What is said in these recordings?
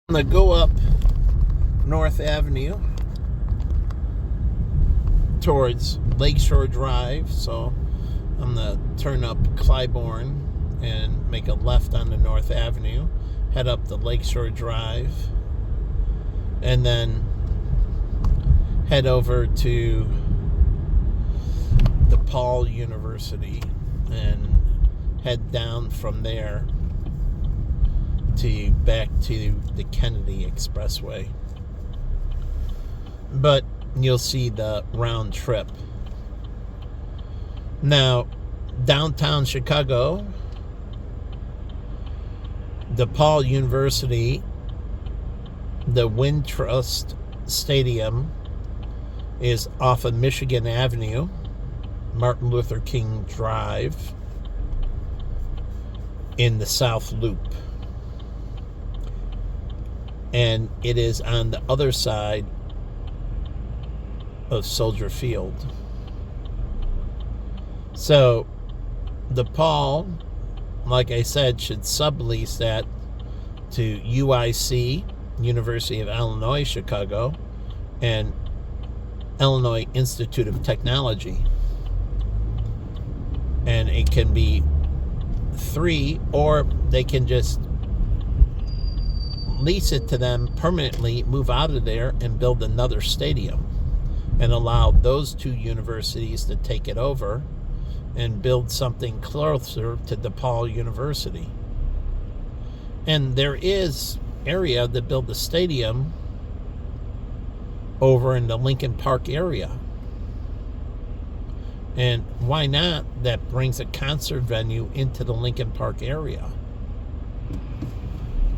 I'm going to go up North Avenue towards Lakeshore Drive. So I'm going to turn up Clybourne and make a left onto North Avenue, head up the Lakeshore Drive, and then head over to DePaul University and head down from there to back to the Kennedy Expressway. But you'll see the round trip. Now, downtown Chicago, DePaul University, the Wintrust Stadium is off of Michigan Avenue, Martin Luther King Drive, in the South Loop. And it is on the other side of Soldier Field. So, DePaul, like I said, should sublease that to UIC, University of Illinois, Chicago, and Illinois Institute of Technology. And it can be 3, or they can just lease it to them permanently, move out of there, and build another stadium and allow those 2 universities to take it over and build something closer to DePaul University. And there is area to build a stadium over in the Lincoln Park area. And why not? That brings a concert venue into the Lincoln Park area.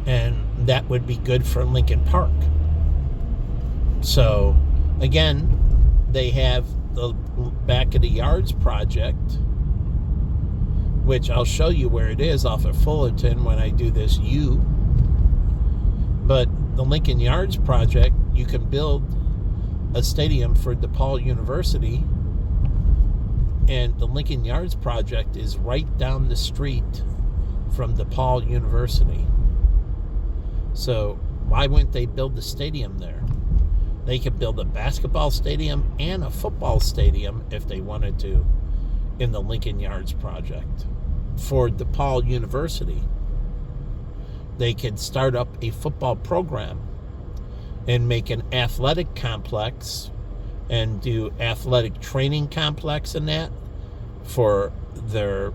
And that would be good for Lincoln Park. So, again, they have the Back of the Yards project, which I'll show you where it is off of Fullerton when I do this U. But the Lincoln Yards project, you can build a stadium for DePaul University, and the Lincoln Yards project is right down the street from DePaul University. So why wouldn't they build the stadium there? They could build a basketball stadium and a football stadium if they wanted to in the Lincoln Yards project for DePaul University. They could start up a football program and make an athletic complex and do athletic training complex in that for their,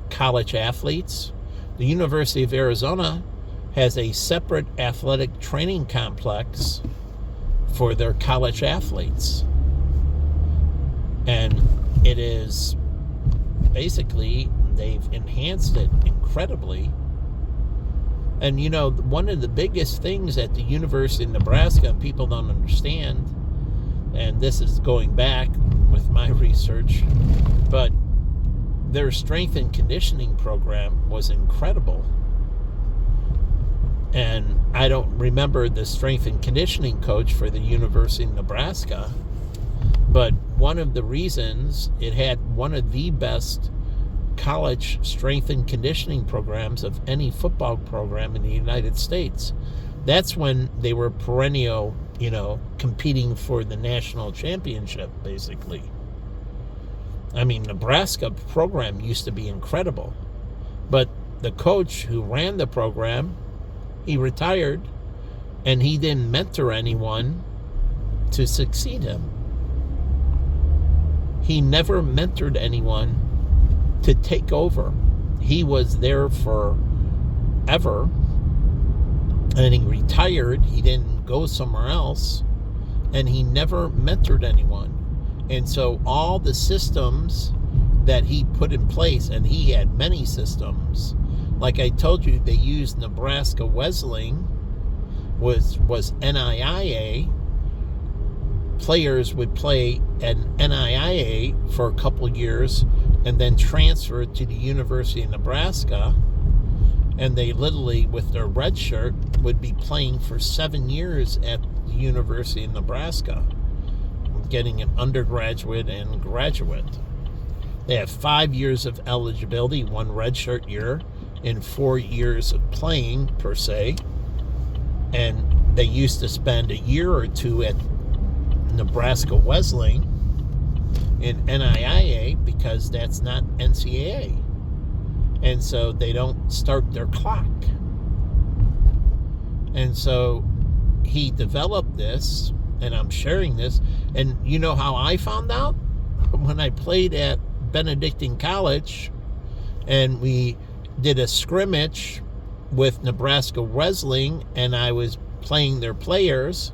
college athletes. The University of Arizona has a separate athletic training complex for their college athletes. And it is basically, they've enhanced it incredibly. And one of the biggest things at the University of Nebraska, people don't understand, and this is going back with my research, but their strength and conditioning program was incredible. And I don't remember the strength and conditioning coach for the University of Nebraska, but one of the reasons it had one of the best college strength and conditioning programs of any football program in the United States. That's when they were perennial, competing for the national championship, basically. I mean, Nebraska program used to be incredible, but the coach who ran the program, he retired, and he didn't mentor anyone to succeed him. He never mentored anyone to take over. He was there forever, and he retired. He didn't go somewhere else, and he never mentored anyone. And so all the systems that he put in place, and he had many systems, like I told you, they used Nebraska Wesleyan, was NIIA. Players would play at NIIA for a couple of years and then transfer to the University of Nebraska, and they literally, with their red shirt, would be playing for 7 years at the University of Nebraska, getting an undergraduate and graduate. They have 5 years of eligibility, 1 redshirt year, and 4 years of playing, per se. And they used to spend a year or two at Nebraska Wesleyan in NIIA because that's not NCAA. And so they don't start their clock. And so he developed this, and I'm sharing this. And you know how I found out? When I played at Benedictine College and we did a scrimmage with Nebraska Wesleyan, and I was playing their players,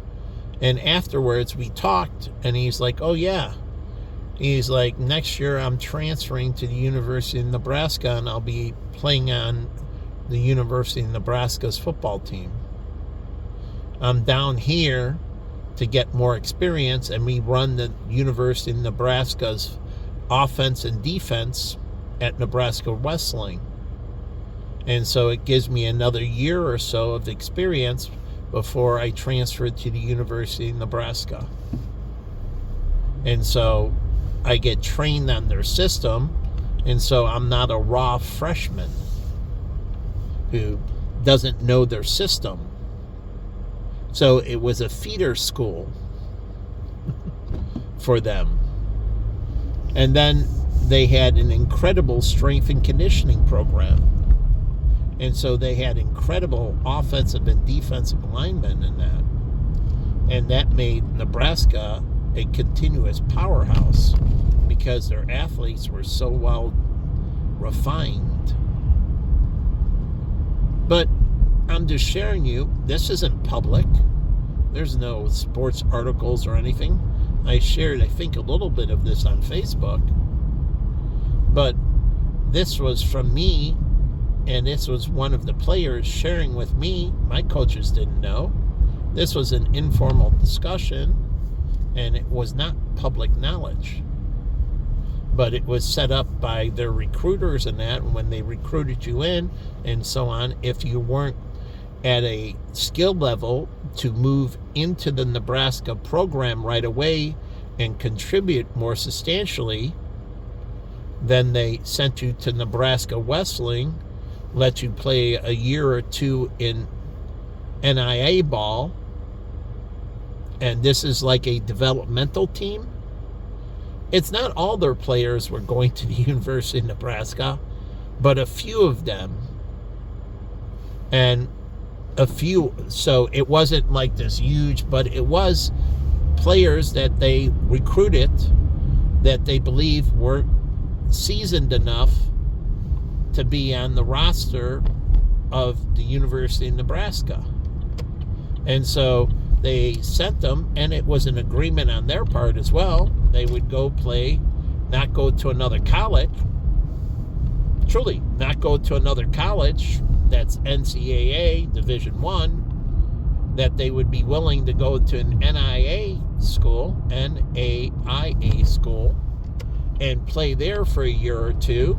and afterwards we talked, and he's like, oh yeah, he's like, next year I'm transferring to the University of Nebraska and I'll be playing on the University of Nebraska's football team. I'm down here to get more experience, and we run the University of Nebraska's offense and defense at Nebraska Wesleyan. And so it gives me another year or so of experience before I transfer to the University of Nebraska. And so I get trained on their system, and so I'm not a raw freshman who doesn't know their system. So it was a feeder school for them. And then they had an incredible strength and conditioning program. And so they had incredible offensive and defensive linemen in that. And that made Nebraska a continuous powerhouse because their athletes were so well refined. But I'm just sharing you, this isn't public. There's no sports articles or anything. I shared, I think, a little bit of this on Facebook. But this was from me, and this was one of the players sharing with me. My coaches didn't know. This was an informal discussion, and it was not public knowledge. But it was set up by their recruiters and that, and when they recruited you in and so on, if you weren't at a skill level to move into the Nebraska program right away and contribute more substantially, then they sent you to Nebraska Wesleyan, let you play a year or two in NIA ball, and this is like a developmental team. It's not all their players were going to the University of Nebraska, but a few of them. And a few, so it wasn't like this huge, but it was players that they recruited that they believe were seasoned enough to be on the roster of the University of Nebraska. And so they sent them, and it was an agreement on their part as well. They would go play, not go to another college, truly not go to another college that's NCAA Division I, that they would be willing to go to an NIA school, NAIA school, and play there for a year or two,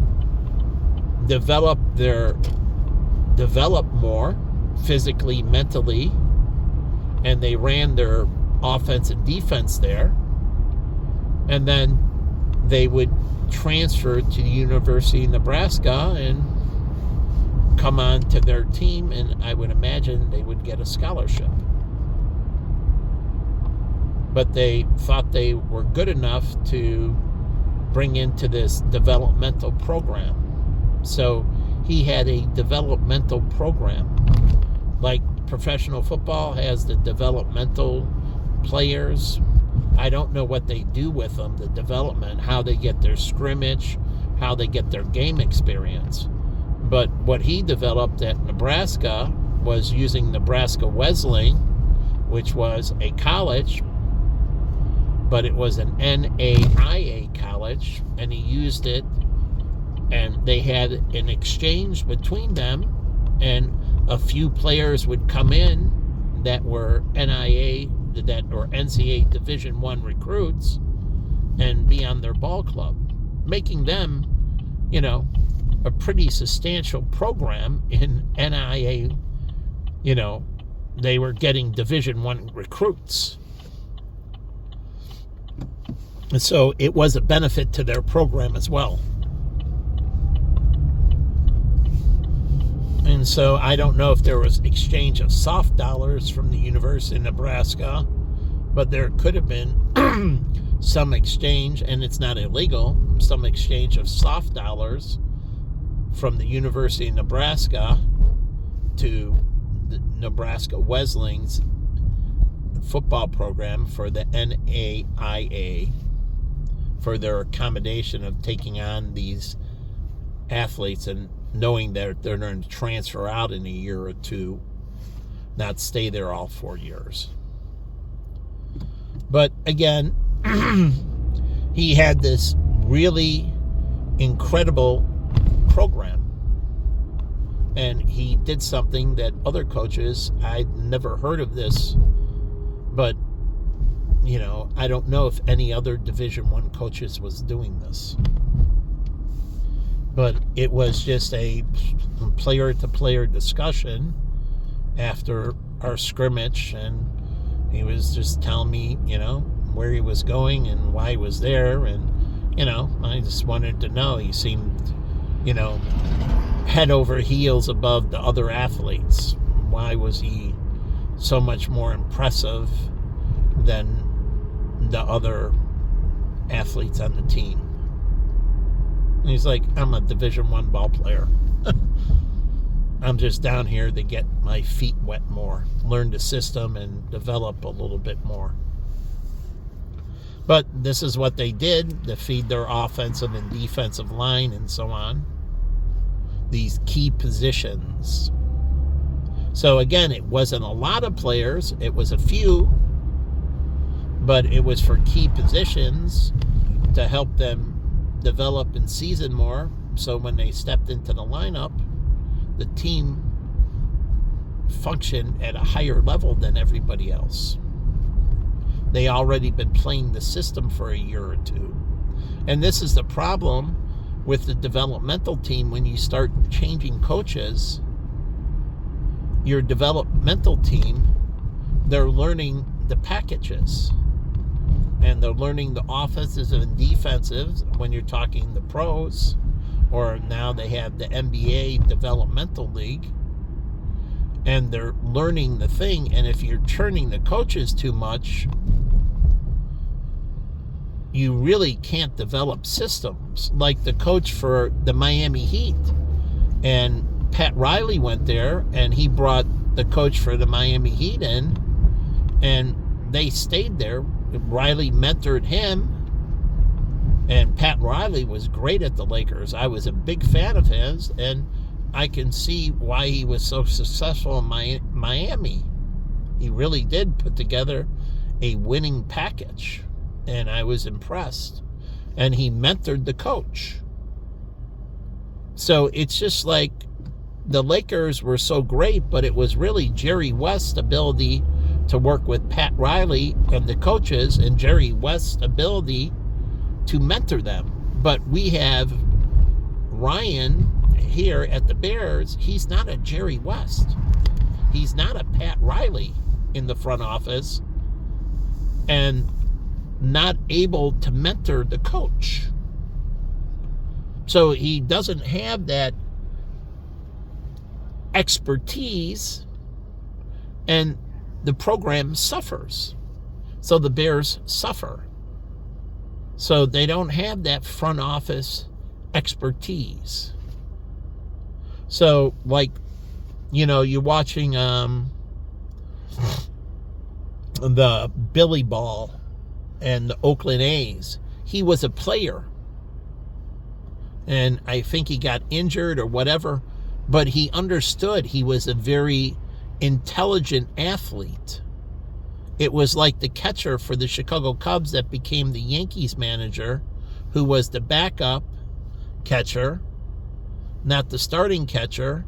develop more physically, mentally, and they ran their offense and defense there, and then they would transfer to the University of Nebraska and come on to their team, and I would imagine they would get a scholarship. But they thought they were good enough to bring into this developmental program. So he had a developmental program. Like professional football has the developmental players. I don't know what they do with them, the development, how they get their scrimmage, how they get their game experience. But what he developed at Nebraska was using Nebraska Wesleyan, which was a college, but it was an NAIA college, and he used it, and they had an exchange between them, and a few players would come in that were NIA, that or NCAA Division I recruits, and be on their ball club, making them, a pretty substantial program in NIA. They were getting Division I recruits. And so it was a benefit to their program as well. And so I don't know if there was exchange of soft dollars from the University of Nebraska, but there could have been some exchange, and it's not illegal, some exchange of soft dollars from the University of Nebraska to the Nebraska Wesley's football program for the NAIA for their accommodation of taking on these athletes and knowing that they're going to transfer out in a year or two, not stay there all 4 years. But again, he had this really incredible program, and he did something that other coaches, I'd never heard of this, but I don't know if any other Division I coaches was doing this. But it was just a player-to-player discussion after our scrimmage, and he was just telling me, where he was going and why he was there, and, I just wanted to know. He seemed, head over heels above the other athletes. Why was he so much more impressive than the other athletes on the team? And he's like, I'm a Division I ball player. I'm just down here to get my feet wet more, learn the system, and develop a little bit more. But this is what they did to feed their offensive and defensive line and so on. These key positions. So again, it wasn't a lot of players. It was a few. But it was for key positions to help them develop and season more, so when they stepped into the lineup, the team functioned at a higher level than everybody else. They already been playing the system for a year or two. And this is the problem with the developmental team. When you start changing coaches, your developmental team, they're learning the packages. And they're learning the offensives and defensives when you're talking the pros, or now they have the NBA developmental league, and they're learning the thing. And if you're churning the coaches too much, you really can't develop systems. Like the coach for the Miami Heat, and Pat Riley went there, and he brought the coach for the Miami Heat in, and they stayed there. Riley mentored him, and Pat Riley was great at the Lakers. I was a big fan of his, and I can see why he was so successful in Miami. He really did put together a winning package, and I was impressed. And he mentored the coach. So it's just like the Lakers were so great, but it was really Jerry West's ability to work with Pat Riley and the coaches, and Jerry West's ability to mentor them. But we have Ryan here at the Bears. He's not a Jerry West. He's not a Pat Riley in the front office, and not able to mentor the coach. So he doesn't have that expertise, and the program suffers. So the Bears suffer. So they don't have that front office expertise. So, like, you're watching the Billy Ball and the Oakland A's. He was a player, and I think he got injured or whatever, but he understood. He was a very intelligent athlete. It was like the catcher for the Chicago Cubs that became the Yankees manager, who was the backup catcher, not the starting catcher.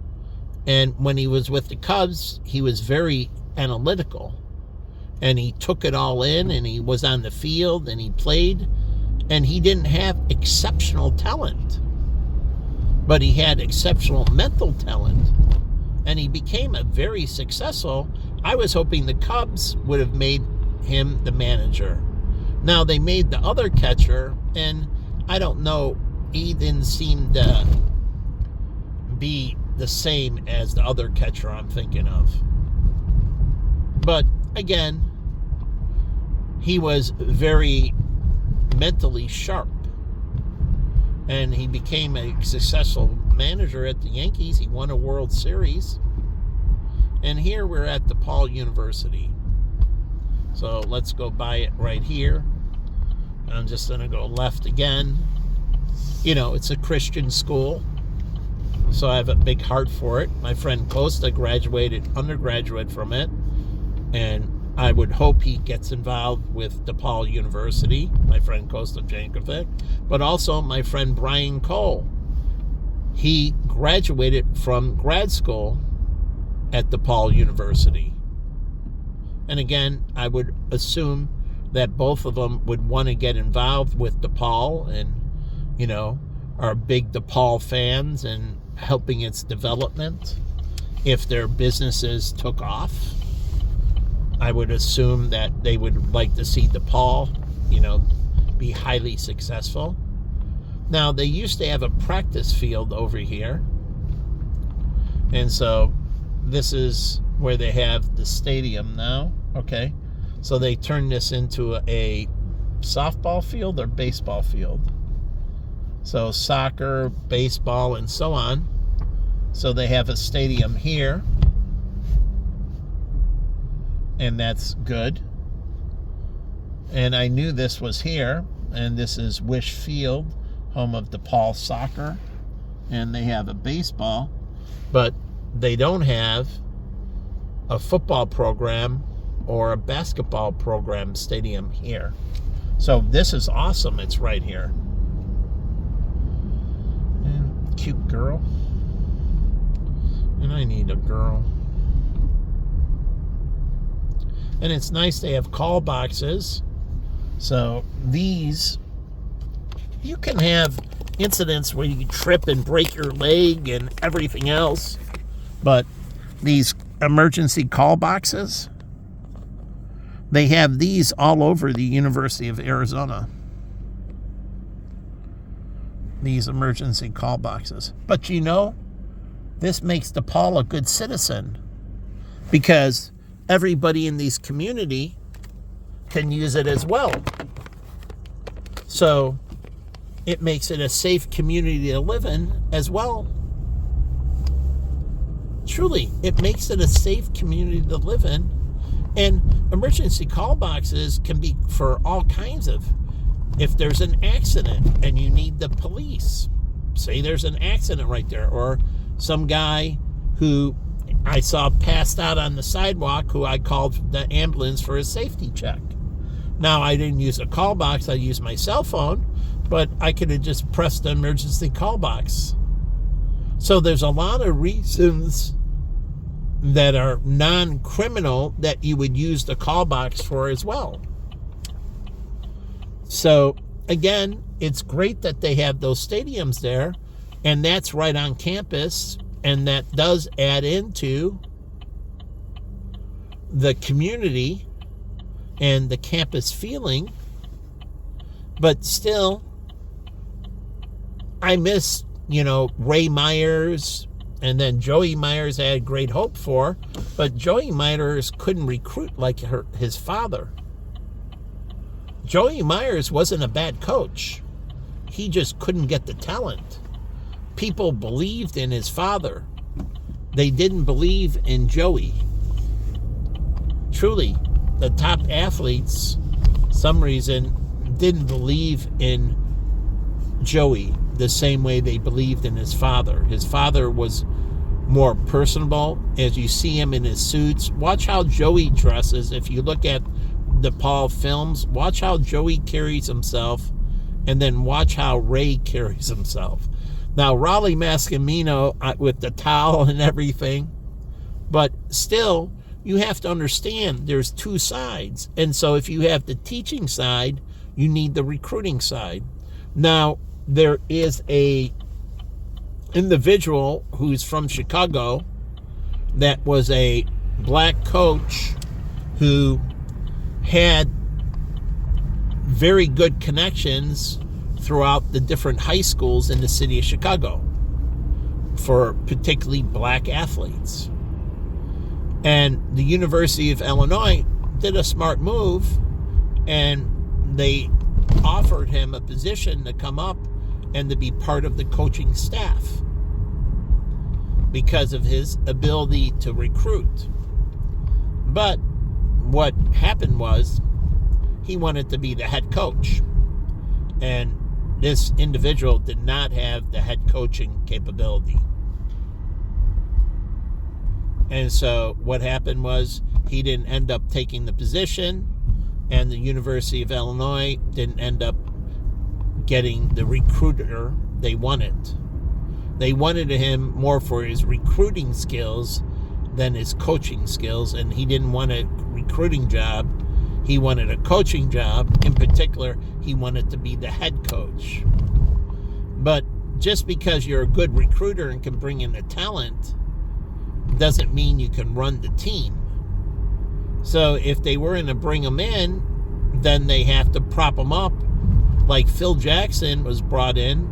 And when he was with the Cubs, he was very analytical, and he took it all in, and he was on the field, and he played, and he didn't have exceptional talent, but he had exceptional mental talent, and he became a very successful. I was hoping the Cubs would have made him the manager. Now, they made the other catcher, and I don't know, he didn't seem to be the same as the other catcher I'm thinking of. But again, he was very mentally sharp. And he became a successful manager at the Yankees. He won a World Series. And here we're at DePaul University. So let's go by it right here. I'm just going to go left again. You know, it's a Christian school, so I have a big heart for it. My friend Costa graduated undergraduate from it, and I would hope he gets involved with DePaul University, my friend Costa Jankovic, but also my friend Brian Cole. He graduated from grad school at DePaul University. And again, I would assume that both of them would want to get involved with DePaul and, you know, are big DePaul fans and helping its development. If their businesses took off, I would assume that they would like to see DePaul, you know, be highly successful. Now, they used to have a practice field over here. And so this is where they have the stadium now. Okay. So they turned this into a softball field or baseball field. So soccer, baseball, and so on. So they have a stadium here. And that's good. And I knew this was here. And this is Wish Field, home of DePaul soccer. And they have a baseball. But they don't have a football program or a basketball program stadium here. So this is awesome. It's right here. And cute girl. And I need a girl. And it's nice they have call boxes. So these, you can have incidents where you trip and break your leg and everything else. But these emergency call boxes, they have these all over the University of Arizona. These emergency call boxes. But you know, this makes DePaul a good citizen because everybody in this community can use it as well. So it makes it a safe community to live in as well. Truly, it makes it a safe community to live in. And emergency call boxes can be for all kinds of, if there's an accident and you need the police, say there's an accident right there, or some guy who I saw passed out on the sidewalk who I called the ambulance for a safety check. Now, I didn't use a call box, I used my cell phone, but I could have just pressed the emergency call box. So there's a lot of reasons that are non-criminal that you would use the call box for as well. So again, it's great that they have those stadiums there, and that's right on campus, and that does add into the community and the campus feeling. But still, I miss, you know, Ray Myers, and then Joey Myers I had great hope for, but Joey Myers couldn't recruit like his father. Joey Myers wasn't a bad coach. He just couldn't get the talent. People believed in his father. They didn't believe in Joey. Truly, the top athletes, some reason, didn't believe in Joey the same way they believed in his father. His father was more personable. As you see him in his suits, watch how Joey dresses. If you look at DePaul films, watch how Joey carries himself, and then watch how Ray carries himself. Now, Raleigh Mascamino with the towel and everything, but still, you have to understand there's two sides. And so if you have the teaching side, you need the recruiting side. Now, there is a individual who's from Chicago that was a black coach who had very good connections throughout the different high schools in the city of Chicago. for particularly black athletes. And the University of Illinois did a smart move, and they offered him a position to come up and to be part of the coaching staff because of his ability to recruit. But what happened was he wanted to be the head coach, and this individual did not have the head coaching capability. And so what happened was he didn't end up taking the position, and the University of Illinois didn't end up getting the recruiter they wanted. They wanted him more for his recruiting skills than his coaching skills, and he didn't want a recruiting job. He wanted a coaching job. In particular, he wanted to be the head coach. But just because you're a good recruiter and can bring in the talent doesn't mean you can run the team. So if they were going to bring him in, then they have to prop him up, like Phil Jackson was brought in,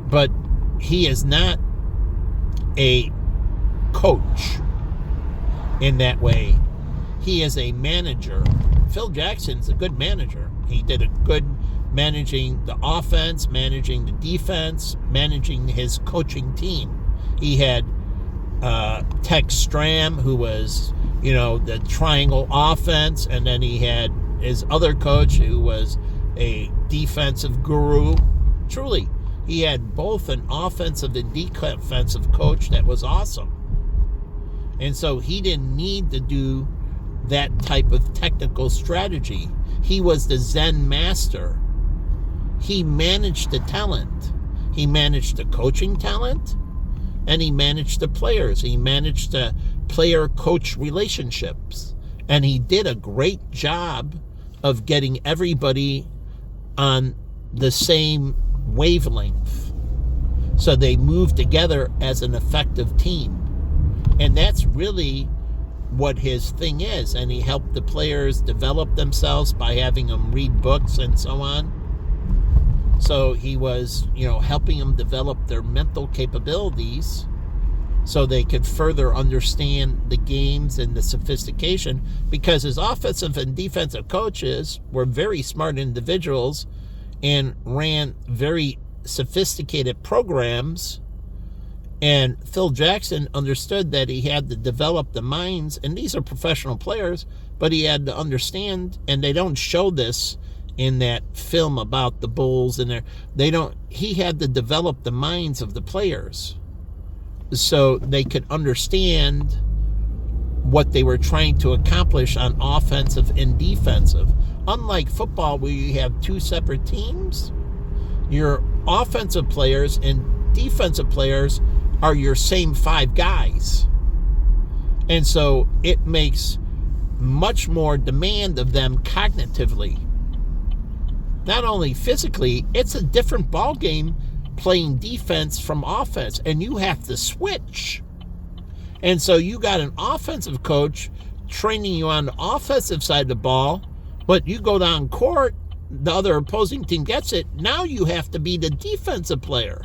but he is not a coach in that way. He is a manager. Phil Jackson's a good manager. He did a good managing the offense, managing the defense, managing his coaching team. He had Tex Stram, who was, the triangle offense, and then he had his other coach, who was a defensive guru. Truly, he had both an offensive and defensive coach that was awesome. And so he didn't need to do that type of technical strategy. He was the Zen master. He managed the talent. He managed the coaching talent, and he managed the players. He managed the player-coach relationships. And he did a great job of getting everybody on the same wavelength. So they moved together as an effective team. And that's really what his thing is. And he helped the players develop themselves by having them read books and so on. So he was, helping them develop their mental capabilities so they could further understand the games and the sophistication, because his offensive and defensive coaches were very smart individuals and ran very sophisticated programs. And Phil Jackson understood that he had to develop the minds, and these are professional players, but he had to understand, and they don't show this in that film about the Bulls, and he had to develop the minds of the players so they could understand what they were trying to accomplish on offensive and defensive. Unlike football, where you have two separate teams, your offensive players and defensive players are your same five guys. And so it makes much more demand of them cognitively. Not only physically, it's a different ball game playing defense from offense, and you have to switch. And so you got an offensive coach training you on the offensive side of the ball, but you go down court, the other opposing team gets it, now you have to be the defensive player.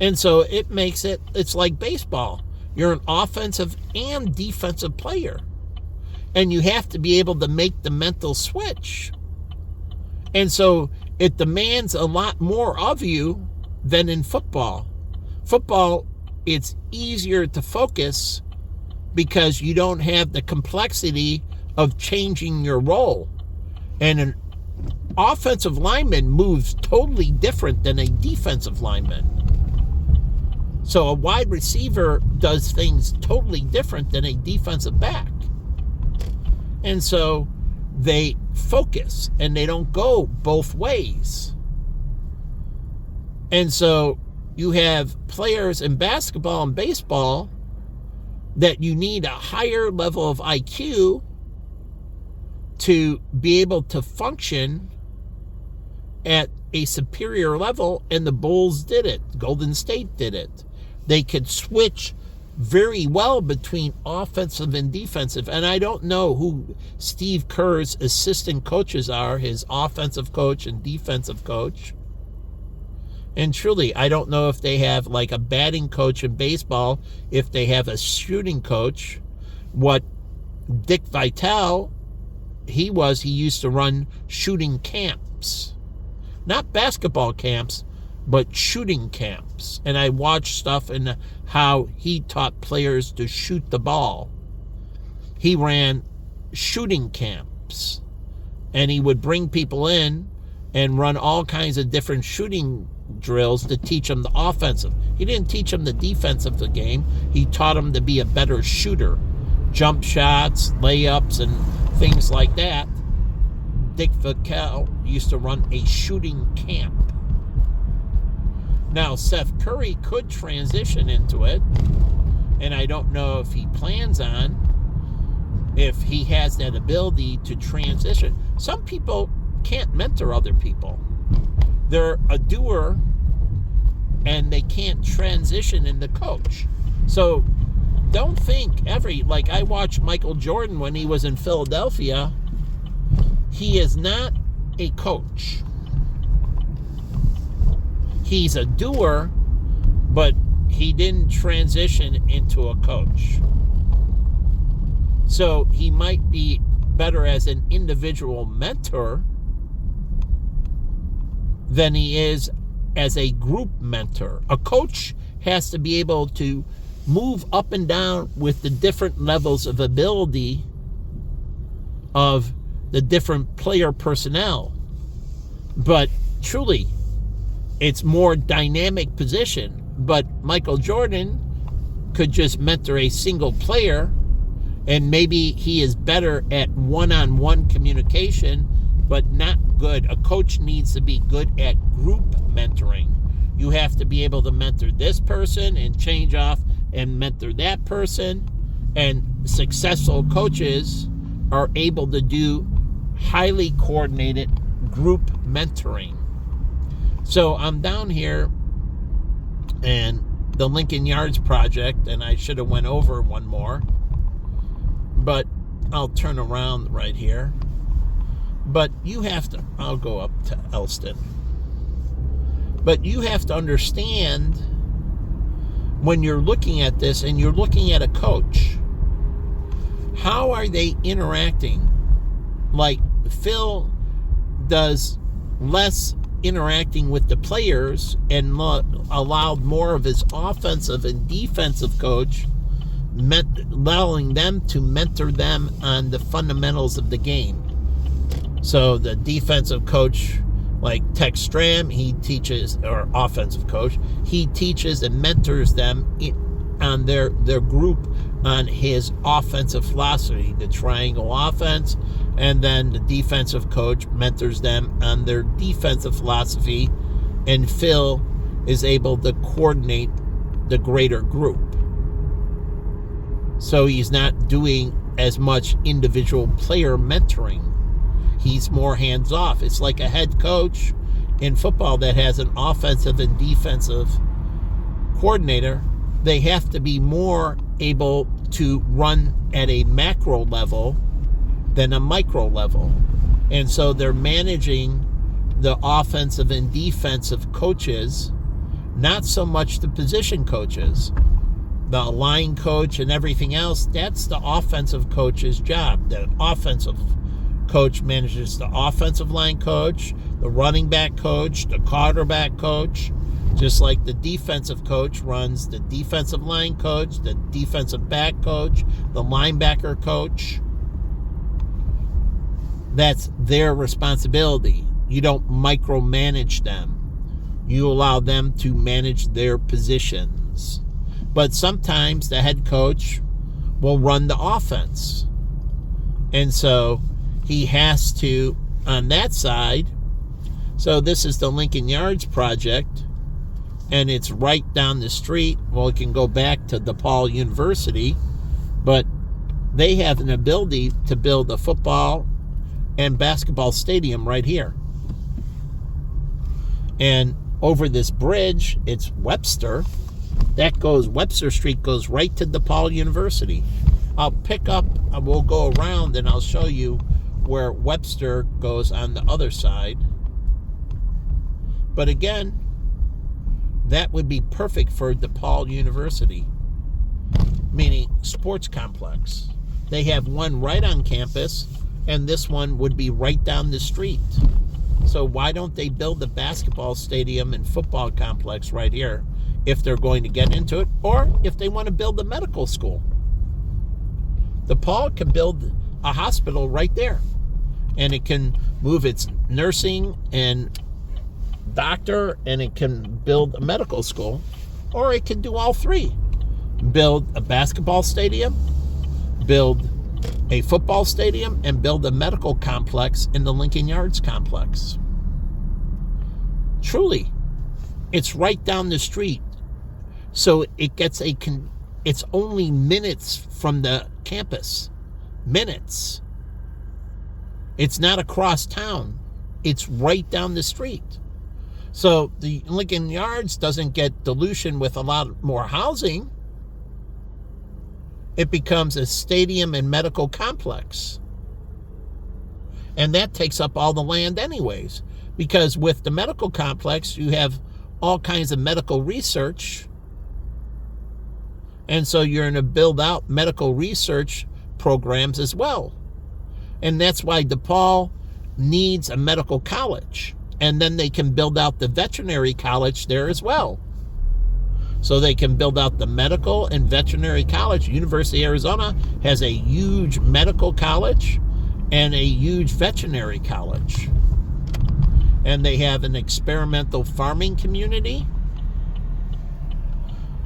And so it makes it's like baseball. You're an offensive and defensive player. And you have to be able to make the mental switch. And so it demands a lot more of you than in football. Football, it's easier to focus because you don't have the complexity of changing your role. And an offensive lineman moves totally different than a defensive lineman. So a wide receiver does things totally different than a defensive back. And so they focus and they don't go both ways. And so you have players in basketball and baseball that you need a higher level of IQ to be able to function at a superior level, and the Bulls did it. Golden State did it. They could switch very well between offensive and defensive. And I don't know who Steve Kerr's assistant coaches are, his offensive coach and defensive coach. And truly, I don't know if they have like a batting coach in baseball, if they have a shooting coach. What Dick Vitale, he used to run shooting camps. Not basketball camps, but shooting camps. And I watched stuff in how he taught players to shoot the ball. He ran shooting camps. And he would bring people in and run all kinds of different shooting drills to teach them the offensive. He didn't teach them the defense of the game. He taught them to be a better shooter. Jump shots, layups, and things like that. Dick Vitale used to run a shooting camp. Now, Seth Curry could transition into it, and I don't know if he plans on, if he has that ability to transition. Some people can't mentor other people. They're a doer and they can't transition into coach. So don't think like I watched Michael Jordan when he was in Philadelphia. He is not a coach. He's a doer, but he didn't transition into a coach. So he might be better as an individual mentor than he is as a group mentor. A coach has to be able to move up and down with the different levels of ability of the different player personnel. But truly, it's more dynamic position. But Michael Jordan could just mentor a single player, and maybe he is better at one-on-one communication, but not good. A coach needs to be good at group mentoring. You have to be able to mentor this person and change off and mentor that person. And successful coaches are able to do highly coordinated group mentoring. So I'm down here and the Lincoln Yards project, and I should have went over one more, but I'll turn around right here. But you have to, I'll go up to Elston. But you have to understand when you're looking at this and you're looking at a coach, how are they interacting? Like Phil does less interacting with the players and allowed more of his offensive and defensive coach, allowing them to mentor them on the fundamentals of the game. So the defensive coach, like Tex Stram, he teaches, or offensive coach, he teaches and mentors them on their group on his offensive philosophy, the triangle offense, and then the defensive coach mentors them on their defensive philosophy, and Phil is able to coordinate the greater group. So he's not doing as much individual player mentoring. He's more hands-off. It's like a head coach in football that has an offensive and defensive coordinator. They have to be more able to run at a macro level than a micro level. And so they're managing the offensive and defensive coaches, not so much the position coaches. The line coach and everything else, that's the offensive coach's job. The offensive coach manages the offensive line coach, the running back coach, the quarterback coach, just like the defensive coach runs the defensive line coach, the defensive back coach, the linebacker coach. That's their responsibility. You don't micromanage them. You allow them to manage their positions. But sometimes the head coach will run the offense. And so he has to, on that side, so this is the Lincoln Yards project, and it's right down the street. Well, it can go back to DePaul University, but they have an ability to build a football and basketball stadium right here. And over this bridge, it's Webster. Webster Street goes right to DePaul University. I'll pick up, we'll go around and I'll show you where Webster goes on the other side. But again, that would be perfect for DePaul University, meaning sports complex. They have one right on campus, and this one would be right down the street. So why don't they build the basketball stadium and football complex right here if they're going to get into it, or if they want to build a medical school? DePaul can build a hospital right there, and it can move its nursing and doctor, and it can build a medical school, or it can do all three. Build a basketball stadium, build a football stadium, and build a medical complex in the Lincoln Yards complex. Truly, it's right down the street. So it gets it's only minutes from the campus. Minutes. It's not across town. It's right down the street. So the Lincoln Yards doesn't get dilution with a lot more housing. It becomes a stadium and medical complex. And that takes up all the land anyways. Because with the medical complex, you have all kinds of medical research. And so you're going to build out medical research programs as well. And that's why DePaul needs a medical college. And then they can build out the veterinary college there as well. So they can build out the medical and veterinary college. University of Arizona has a huge medical college and a huge veterinary college. And they have an experimental farming community.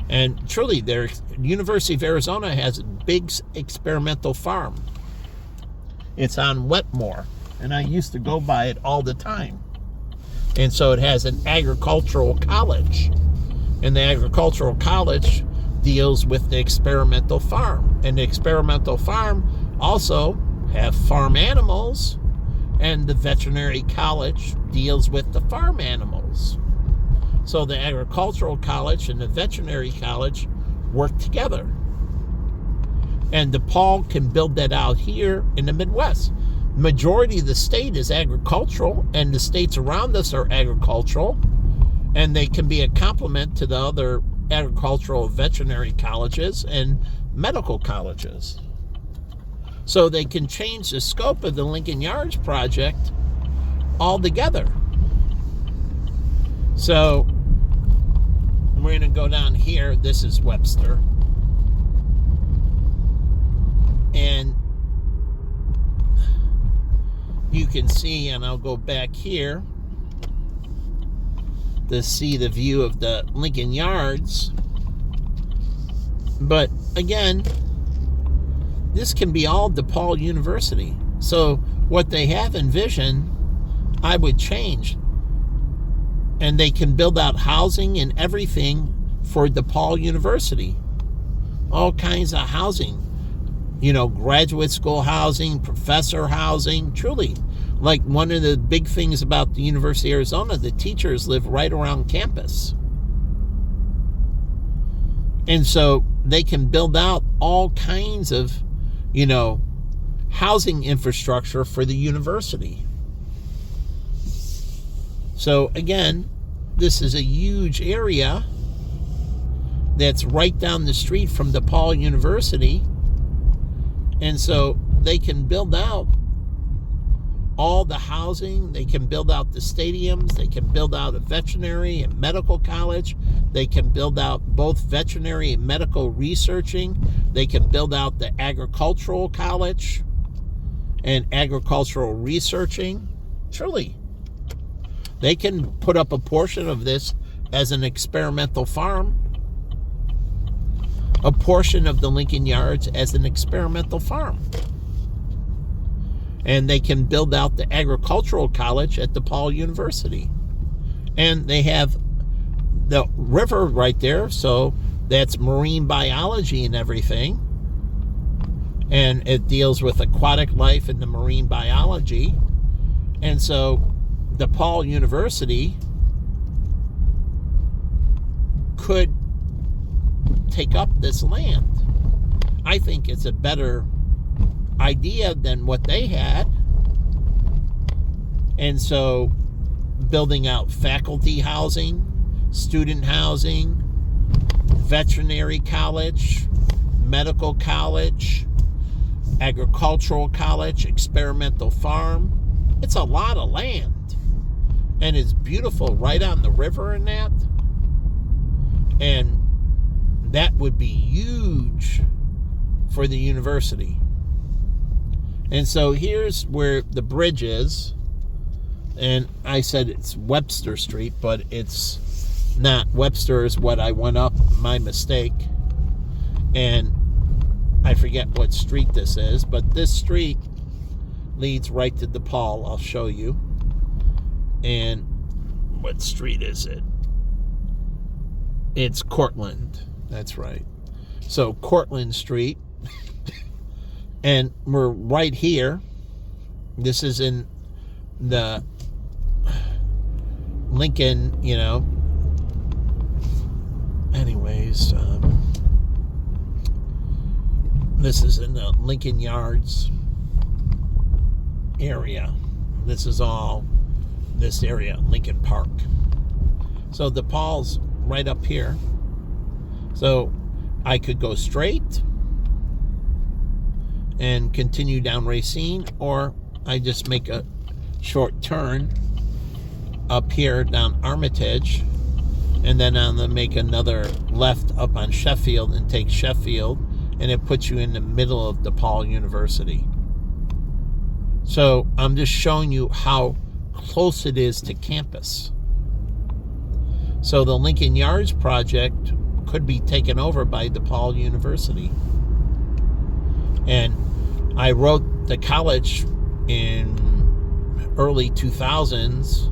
And truly, their University of Arizona has a big experimental farm. It's on Wetmore, and I used to go by it all the time. And so it has an agricultural college. And the agricultural college deals with the experimental farm. And the experimental farm also have farm animals, and the veterinary college deals with the farm animals. So the agricultural college and the veterinary college work together. And DePaul can build that out here in the Midwest. Majority of the state is agricultural, and the states around us are agricultural, and they can be a complement to the other agricultural veterinary colleges and medical colleges. So they can change the scope of the Lincoln Yards project altogether. So we're going to go down here. This is Webster. And you can see, and I'll go back here to see the view of the Lincoln Yards. But again, this can be all DePaul University. So what they have envisioned, I would change. And they can build out housing and everything for DePaul University. All kinds of housing. You know, graduate school housing, professor housing, truly. Like one of the big things about the University of Arizona, the teachers live right around campus. And so they can build out all kinds of, you know, housing infrastructure for the university. So again, this is a huge area that's right down the street from DePaul University. And so they can build out all the housing. They can build out the stadiums. They can build out a veterinary and medical college. They can build out both veterinary and medical researching. They can build out the agricultural college and agricultural researching. Truly, they can put up a portion of this as an experimental farm. A portion of the Lincoln Yards as an experimental farm. And they can build out the agricultural college at DePaul University. And they have the river right there, so that's marine biology and everything. And it deals with aquatic life and the marine biology. And so DePaul University could take up this land. I think it's a better idea than what they had. And so building out faculty housing student housing, veterinary college, medical college, agricultural college, experimental farm. It's a lot of land. And it's beautiful right on the river and that. And that would be huge for the university. And so here's where the bridge is. And I said it's Webster Street, but it's not. Webster is what I went up, my mistake. And I forget what street this is, but this street leads right to DePaul. I'll show you. And what street is it? It's Cortlandt. That's right. So Cortlandt Street. And we're right here. This is in the Lincoln, anyways, this is in the Lincoln Yards area. This is all this area, Lincoln Park. So DePaul's right up here. So I could go straight and continue down Racine, or I just make a short turn up here down Armitage, and then I'm going to make another left up on Sheffield and take Sheffield, and it puts you in the middle of DePaul University. So I'm just showing you how close it is to campus. So the Lincoln Yards project could be taken over by DePaul University. And I wrote the college in early 2000s,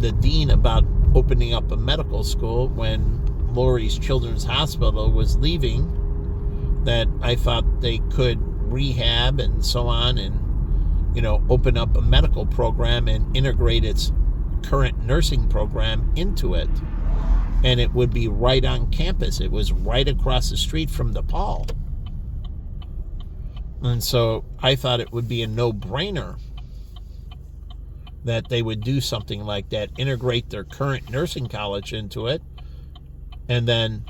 the dean, about opening up a medical school when Lurie's Children's Hospital was leaving, that I thought they could rehab and so on and, open up a medical program and integrate its current nursing program into it. And it would be right on campus. It was right across the street from DePaul. And so I thought it would be a no-brainer that they would do something like that, integrate their current nursing college into it, and then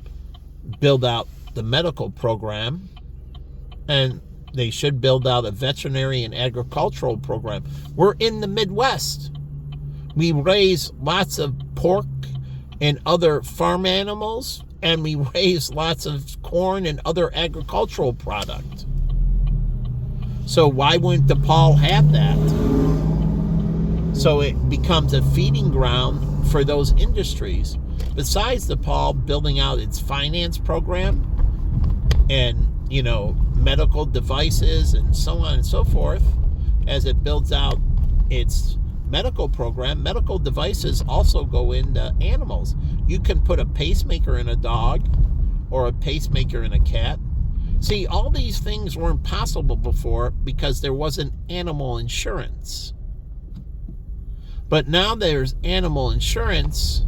build out the medical program. And they should build out a veterinary and agricultural program. We're in the Midwest. We raise lots of pork and other farm animals, and we raise lots of corn and other agricultural product. So why wouldn't DePaul have that? So it becomes a feeding ground for those industries. Besides DePaul building out its finance program and, medical devices and so on and so forth, as it builds out its medical program, medical devices also go into animals. You can put a pacemaker in a dog or a pacemaker in a cat. See, all these things weren't possible before because there wasn't animal insurance. But now there's animal insurance.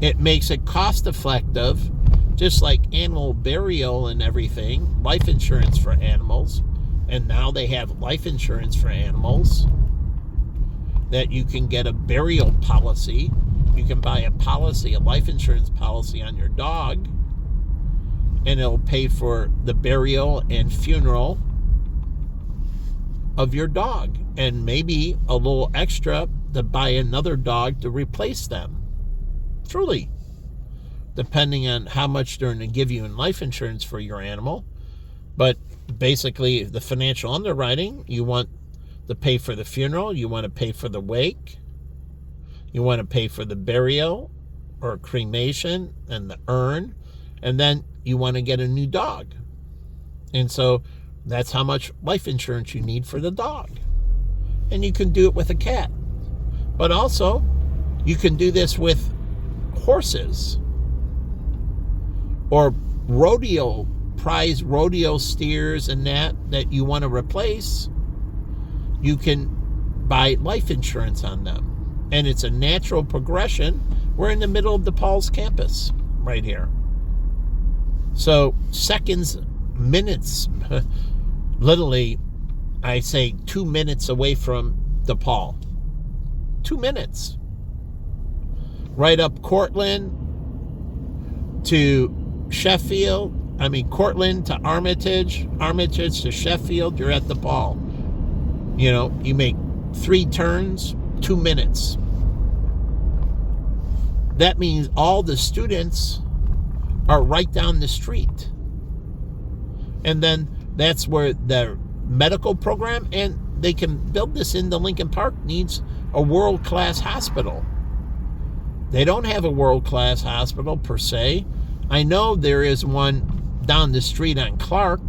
It makes it cost effective, just like animal burial and everything, life insurance for animals. And now they have life insurance for animals, that you can get a burial policy. You can buy a life insurance policy on your dog, and it'll pay for the burial and funeral of your dog, and maybe a little extra to buy another dog to replace them. Truly, depending on how much they're going to give you in life insurance for your animal. But basically, the financial underwriting, you want to pay for the funeral, you want to pay for the wake, you want to pay for the burial or cremation and the urn, and then you want to get a new dog. And so that's how much life insurance you need for the dog. And you can do it with a cat. But also, you can do this with horses or prize rodeo steers and that you want to replace. You can buy life insurance on them. And it's a natural progression. We're in the middle of DePaul's campus right here. So seconds, minutes, literally, I say 2 minutes away from DePaul. 2 minutes. right up Cortland to Sheffield. Cortland to Armitage, Armitage to Sheffield, you're at DePaul. You make 3 turns, 2 minutes. That means all the students are right down the street. And then that's where the medical program, and they can build this into Lincoln Park, needs a world-class hospital. They don't have a world-class hospital per se. I know there is one down the street on Clark,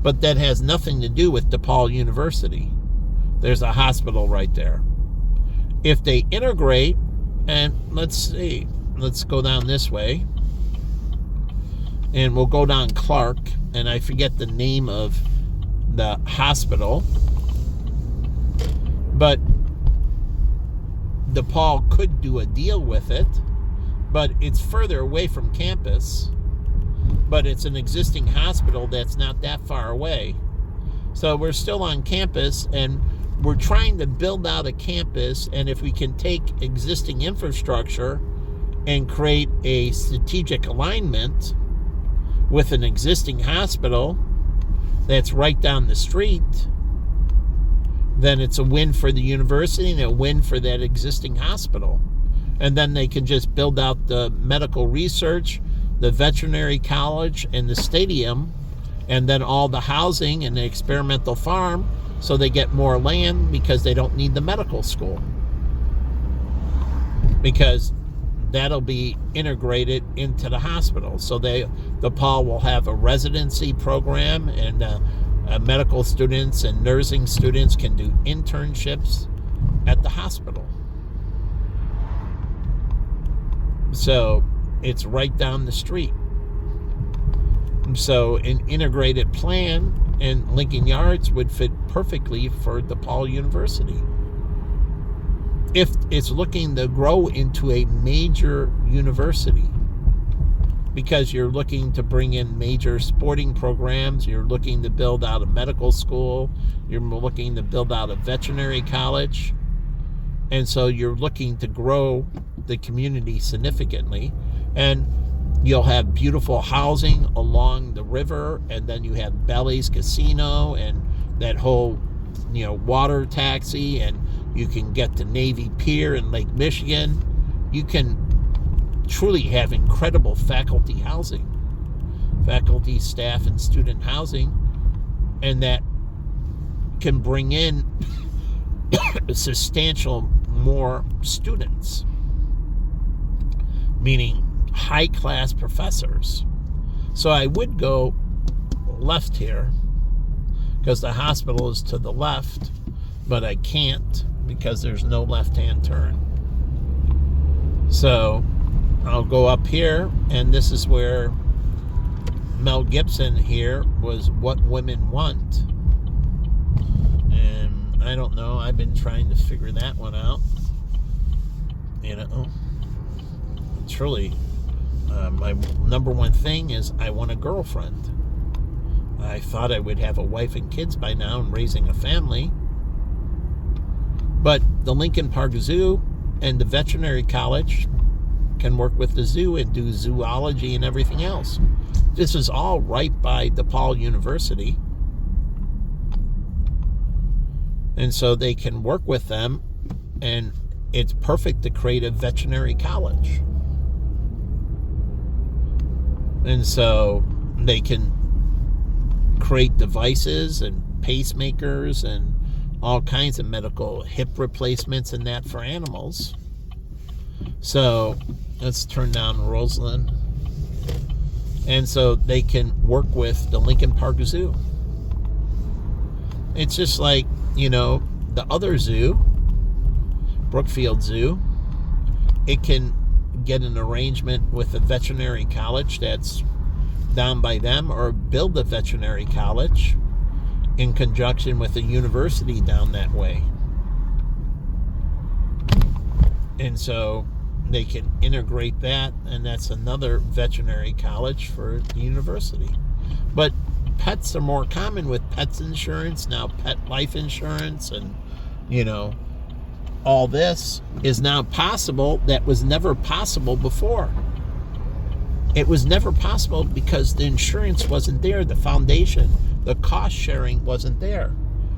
but that has nothing to do with DePaul University. There's a hospital right there. If they integrate, and let's go down this way, and we'll go down Clark, and I forget the name of the hospital, but DePaul could do a deal with it, but it's further away from campus, but it's an existing hospital that's not that far away. So we're still on campus, and we're trying to build out a campus, and if we can take existing infrastructure and create a strategic alignment with an existing hospital that's right down the street, then it's a win for the university and a win for that existing hospital. And then they can just build out the medical research, the veterinary college, and the stadium, and then all the housing and the experimental farm, so they get more land because they don't need the medical school. Because that'll be integrated into the hospital. So DePaul will have a residency program, and medical students and nursing students can do internships at the hospital. So it's right down the street. So an integrated plan in Lincoln Yards would fit perfectly for DePaul University. If it's looking to grow into a major university, because you're looking to bring in major sporting programs, you're looking to build out a medical school, you're looking to build out a veterinary college, and so you're looking to grow the community significantly, and you'll have beautiful housing along the river, and then you have Belly's Casino and that whole water taxi, and you can get to Navy Pier in Lake Michigan. You can truly have incredible faculty housing, faculty, staff, and student housing, and that can bring in substantial more students, meaning high-class professors. So I would go left here because the hospital is to the left, but I can't because there's no left-hand turn. So I'll go up here, and this is where Mel Gibson here was What Women Want. And I don't know, I've been trying to figure that one out. Truly, my number one thing is I want a girlfriend. I thought I would have a wife and kids by now and raising a family. But the Lincoln Park Zoo and the veterinary college can work with the zoo and do zoology and everything else. This is all right by DePaul University. And so they can work with them, and it's perfect to create a veterinary college. And so they can create devices and pacemakers and all kinds of medical hip replacements and that for animals. So let's turn down Roseland. And so they can work with the Lincoln Park Zoo. It's just like, the other zoo, Brookfield Zoo, it can get an arrangement with a veterinary college that's down by them, or build a veterinary college in conjunction with a university down that way. And so they can integrate that, and that's another veterinary college for the university. But pets are more common with pets insurance now, pet life insurance, and all this is now possible that was never possible before. It was never possible because the insurance wasn't there, the foundation, the cost sharing wasn't there.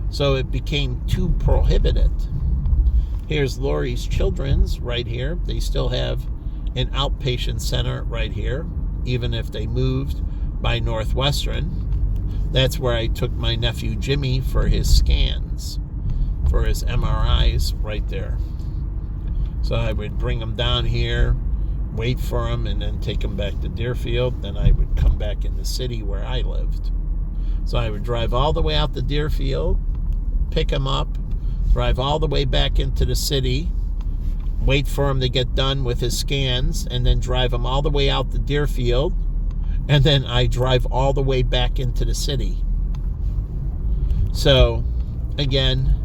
So it became too prohibited. Here's Lori's Children's right here. They still have an outpatient center right here, even if they moved by Northwestern. That's where I took my nephew Jimmy for his scans, for his MRIs right there. So I would bring him down here, wait for him, and then take him back to Deerfield. Then I would come back in the city where I lived. So I would drive all the way out to Deerfield, pick him up, drive all the way back into the city, wait for him to get done with his scans, and then drive him all the way out to Deerfield, and then I drive all the way back into the city. So, again,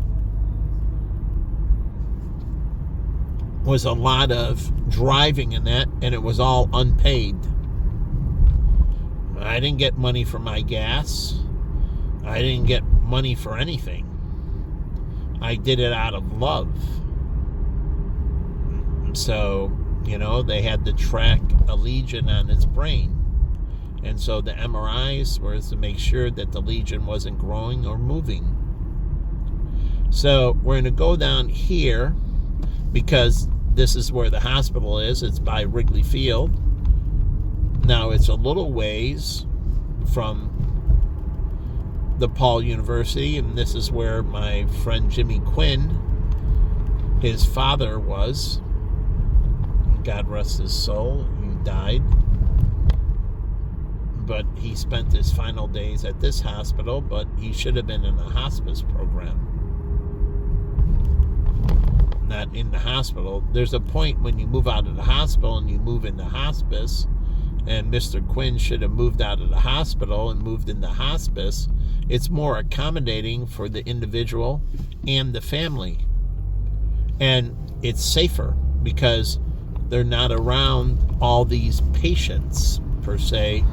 was a lot of driving in that, and it was all unpaid. I didn't get money for my gas. I didn't get money for anything. I did it out of love. So, they had to track a lesion on his brain. And so the MRIs were to make sure that the lesion wasn't growing or moving. So we're going to go down here because this is where the hospital is. It's by Wrigley Field. Now it's a little ways from DePaul University, and this is where my friend Jimmy Quinn, his father, was. God rest his soul. He died. But he spent his final days at this hospital, but he should have been in a hospice program. Not in the hospital. There's a point when you move out of the hospital and you move into hospice, and Mr. Quinn should have moved out of the hospital and moved into hospice. It's more accommodating for the individual and the family. And it's safer because they're not around all these patients, per se,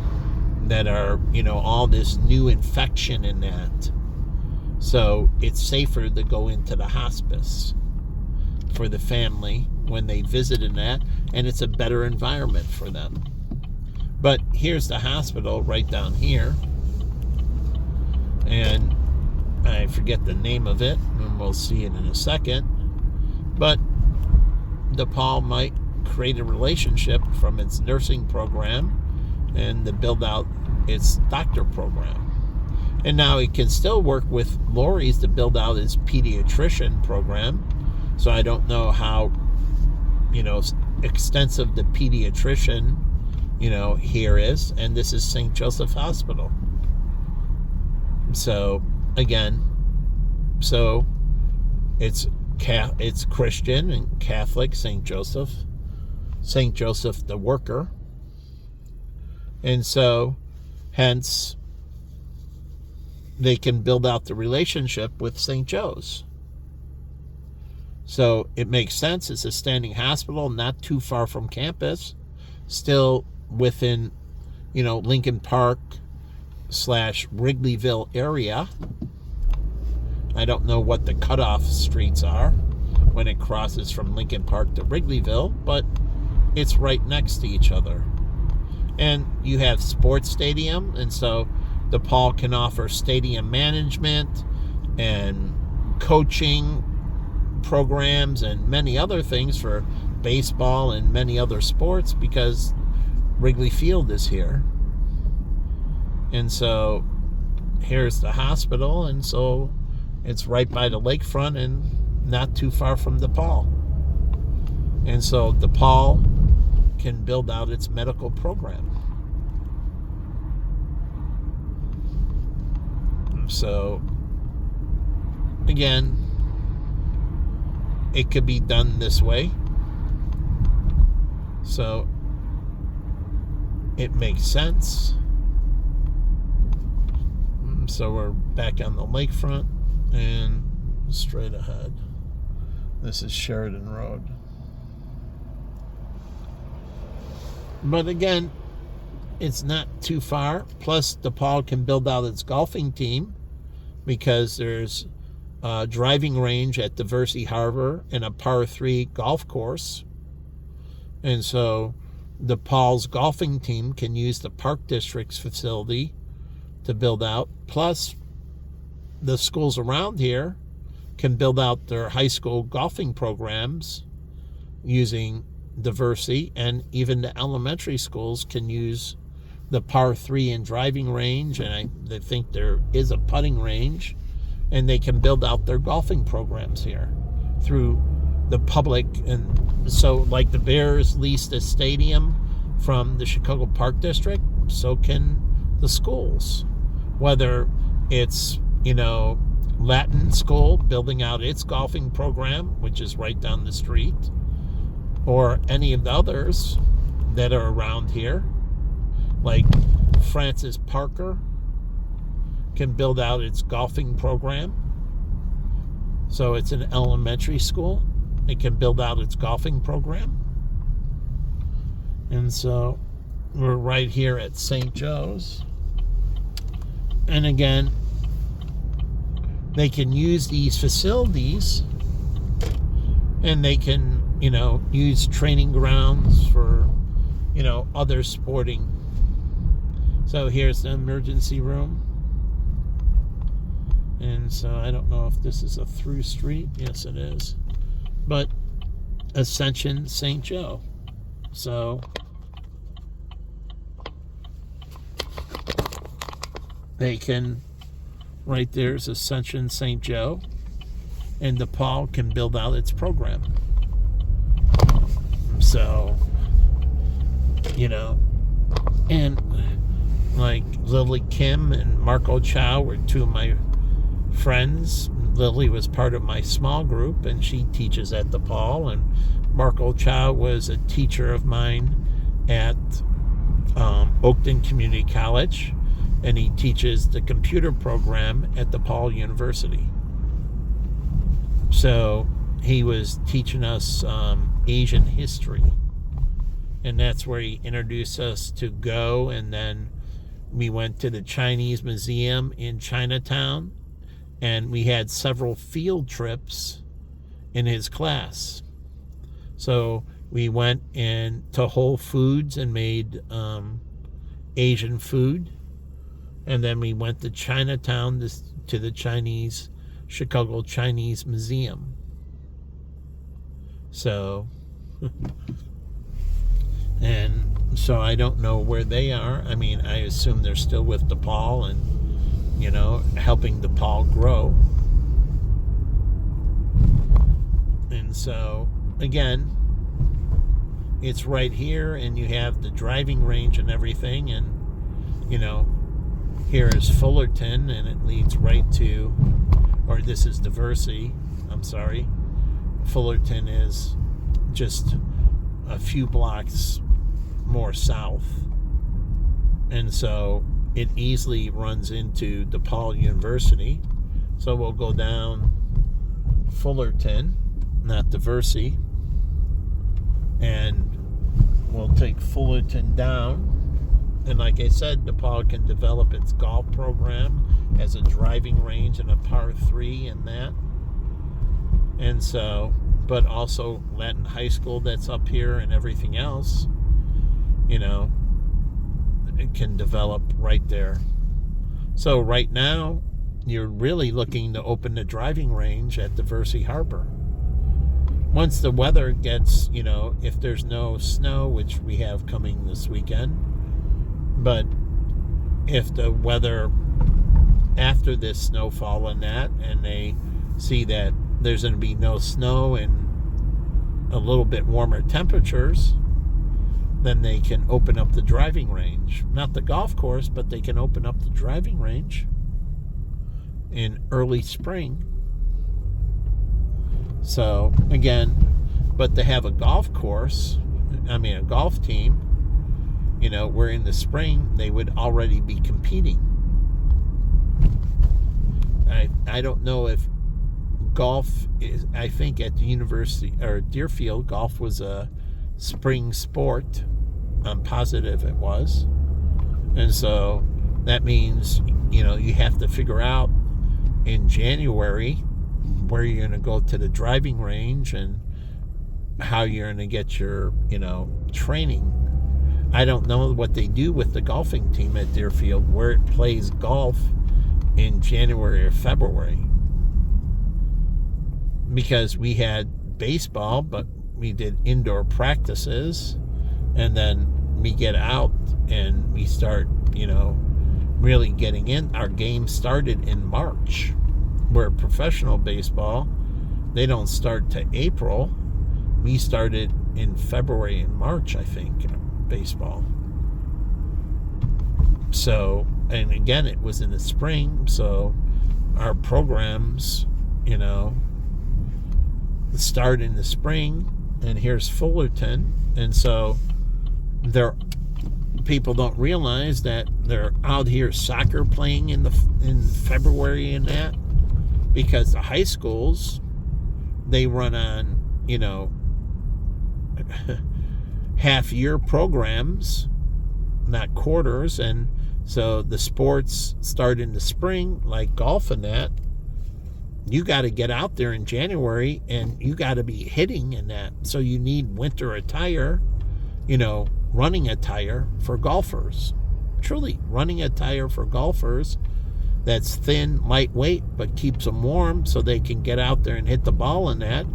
that are, all this new infection in that. So it's safer to go into the hospice for the family when they visit in that, and it's a better environment for them. But here's the hospital right down here, and I forget the name of it, and we'll see it in a second. But DePaul might create a relationship from its nursing program and to build out its doctor program. And now it can still work with Lori's to build out its pediatrician program. So I don't know how, extensive the pediatrician, here is. And this is St. Joseph Hospital. So, again, it's Christian and Catholic, St. Joseph the worker. And so, hence, they can build out the relationship with St. Joe's. So it makes sense. It's a standing hospital, not too far from campus, still within, Lincoln Park / Wrigleyville area. I don't know what the cutoff streets are when it crosses from Lincoln Park to Wrigleyville, but it's right next to each other. And you have sports stadium, and so DePaul can offer stadium management and coaching programs and many other things for baseball and many other sports because Wrigley Field is here. And so here's the hospital, and so it's right by the lakefront and not too far from DePaul. And so DePaul can build out its medical program. So, again, it could be done this way. So, it makes sense. So, we're back on the lakefront and straight ahead. This is Sheridan Road. But again, it's not too far. Plus, DePaul can build out its golfing team because there's driving range at Diversity Harbor and a par 3 golf course. And so DePaul's golfing team can use the Park District's facility to build out. Plus, the schools around here can build out their high school golfing programs using Diversity, and even the elementary schools can use the par 3 and driving range, and I think there is a putting range, and they can build out their golfing programs here through the public. And so, like the Bears leased a stadium from the Chicago Park District, so can the schools. Whether it's, Latin School building out its golfing program, which is right down the street, or any of the others that are around here, like Francis Parker can build out its golfing program. So it's an elementary school. It can build out its golfing program. And so we're right here at St. Joe's. And again, they can use these facilities, and they can, use training grounds for, other sporting. So here's the emergency room. And so I don't know if this is a through street. Yes, it is. But Ascension St. Joe. So they can, right there's Ascension St. Joe, and DePaul can build out its program. So, and like Lily Kim and Marco Chow were two of my friends. Lily was part of my small group, and she teaches at DePaul, and Marco Chow was a teacher of mine at Oakton Community College, and he teaches the computer program at DePaul University. So he was teaching us Asian history, and that's where he introduced us to Go, and then we went to the Chinese Museum in Chinatown, and we had several field trips in his class. So we went to Whole Foods and made Asian food, and then we went to Chinatown to the Chicago Chinese Museum. So, and so I don't know where they are. I mean, I assume they're still with DePaul and, helping DePaul grow. And so, again, it's right here, and you have the driving range and everything, and, here is Fullerton, and it leads right to, or this is Diversity, I'm sorry. Fullerton is just a few blocks more south. And so it easily runs into DePaul University. So we'll go down Fullerton, not Diversity, and we'll take Fullerton down. And like I said, DePaul can develop its golf program as a driving range and a par 3 in that. And so, but also Latin High School that's up here and everything else, it can develop right there. So right now, you're really looking to open the driving range at Diversity Harbor. Once the weather gets, if there's no snow, which we have coming this weekend, but if the weather after this snowfall and that, and they see that there's going to be no snow and a little bit warmer temperatures, then they can open up the driving range. Not the golf course, but they can open up the driving range in early spring. So, again, but to have a golf course, a golf team, where in the spring they would already be competing. I don't know if golf is, I think at the university, or Deerfield, golf was a spring sport. I'm positive it was. And so that means, you have to figure out in January where you're going to go to the driving range and how you're going to get your, training. I don't know what they do with the golfing team at Deerfield, where it plays golf in January or February. Because we had baseball, but we did indoor practices, and then we get out and we start, really getting in. Our game started in March, where professional baseball, they don't start to April. We started in February and March, I think, baseball. So, and again, it was in the spring, so our programs, start in the spring, and here's Fullerton, and so people don't realize that they're out here soccer playing in February and that, because the high schools, they run on half-year programs, not quarters, and so the sports start in the spring, like golf and that. You got to get out there in January, and you got to be hitting in that. So you need winter attire, running attire for golfers. Truly, running attire for golfers that's thin, lightweight, but keeps them warm so they can get out there and hit the ball in that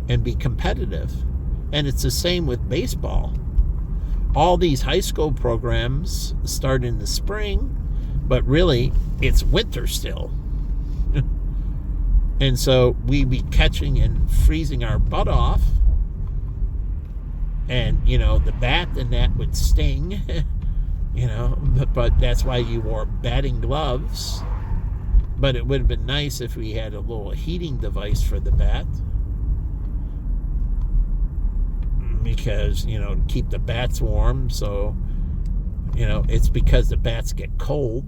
and be competitive. And it's the same with baseball. All these high school programs start in the spring, but really it's winter still. And so we be catching and freezing our butt off. And, the bat and that would sting, but that's why you wore batting gloves. But it would have been nice if we had a little heating device for the bat. Because, to keep the bats warm. So, it's because the bats get cold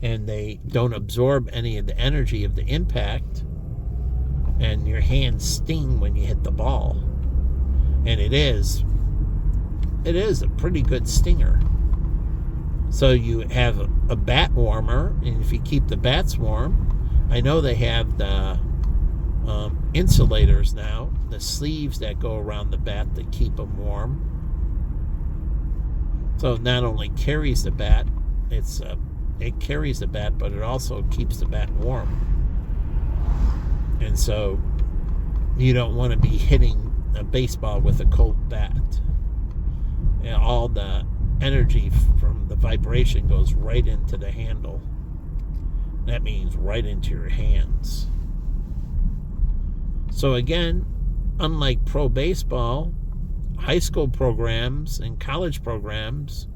and they don't absorb any of the energy of the impact. And your hands sting when you hit the ball. And it is a pretty good stinger. So you have a bat warmer, and if you keep the bats warm, I know they have the insulators now, the sleeves that go around the bat that keep them warm. So it not only carries the bat, it carries the bat, but it also keeps the bat warm. And so you don't want to be hitting a baseball with a cold bat. And all the energy from the vibration goes right into the handle. That means right into your hands. So again, unlike pro baseball, high school programs and college programs,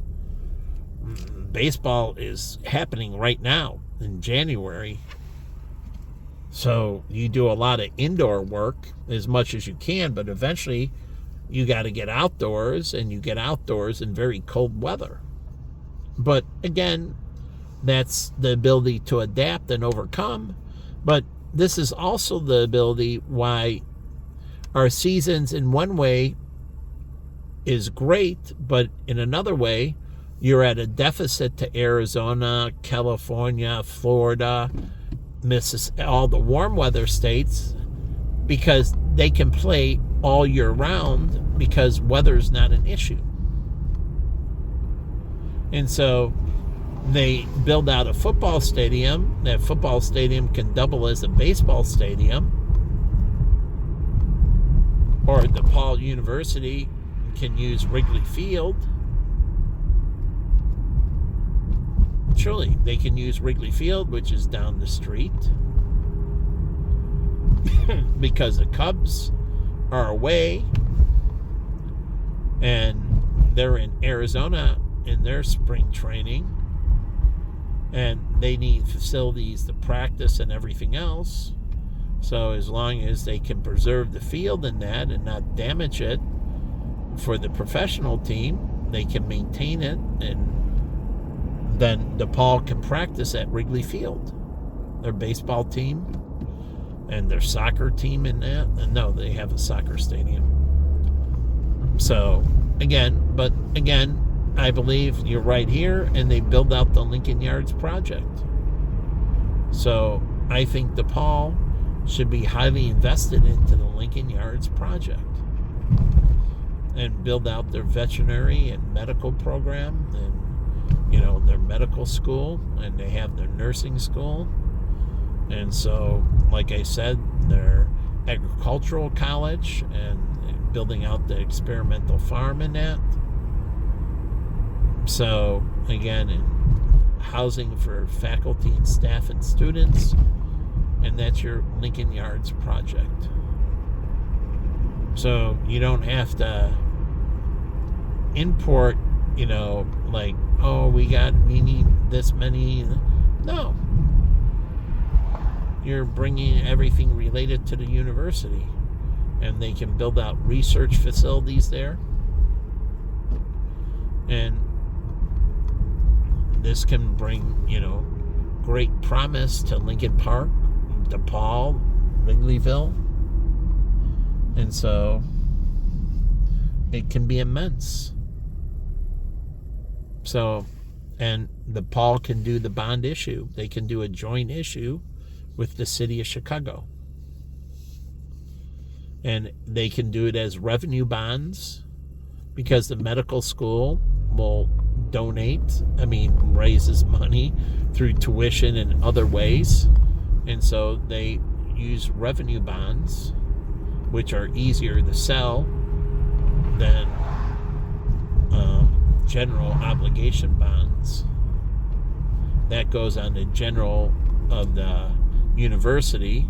baseball is happening right now in January. So you do a lot of indoor work as much as you can, but eventually you got to get outdoors, and you get outdoors in very cold weather. But again, that's the ability to adapt and overcome. But this is also the ability why our seasons in one way is great, but in another way, you're at a deficit to Arizona, California, Florida, all the warm weather states, because they can play all year round because weather's not an issue. And so they build out a football stadium. That football stadium can double as a baseball stadium. Or DePaul University can use Wrigley Field. Truly, they can use Wrigley Field, which is down the street. Because the Cubs are away. And they're in Arizona in their spring training. And they need facilities to practice and everything else. So as long as they can preserve the field in that and not damage it for the professional team, they can maintain it, and then DePaul can practice at Wrigley Field. Their baseball team and their soccer team in that. And no, they have a soccer stadium. So again, I believe you're right here, and they build out the Lincoln Yards project. So I think DePaul should be highly invested into the Lincoln Yards project and build out their veterinary and medical program, and their medical school, and they have their nursing school. And so, like I said, their agricultural college and building out the experimental farm in that. So again, housing for faculty and staff and students, and that's your Lincoln Yards project. So you don't have to import, like, oh, we need this many. No. You're bringing everything related to the university, and they can build out research facilities there. And this can bring, great promise to Lincoln Park, DePaul, Wrigleyville. And so it can be immense. So, and DePaul can do the bond issue. They can do a joint issue with the city of Chicago. And they can do it as revenue bonds, because the medical school will raises money through tuition and other ways. And so they use revenue bonds, which are easier to sell than general obligation bonds. That goes on the general of the university,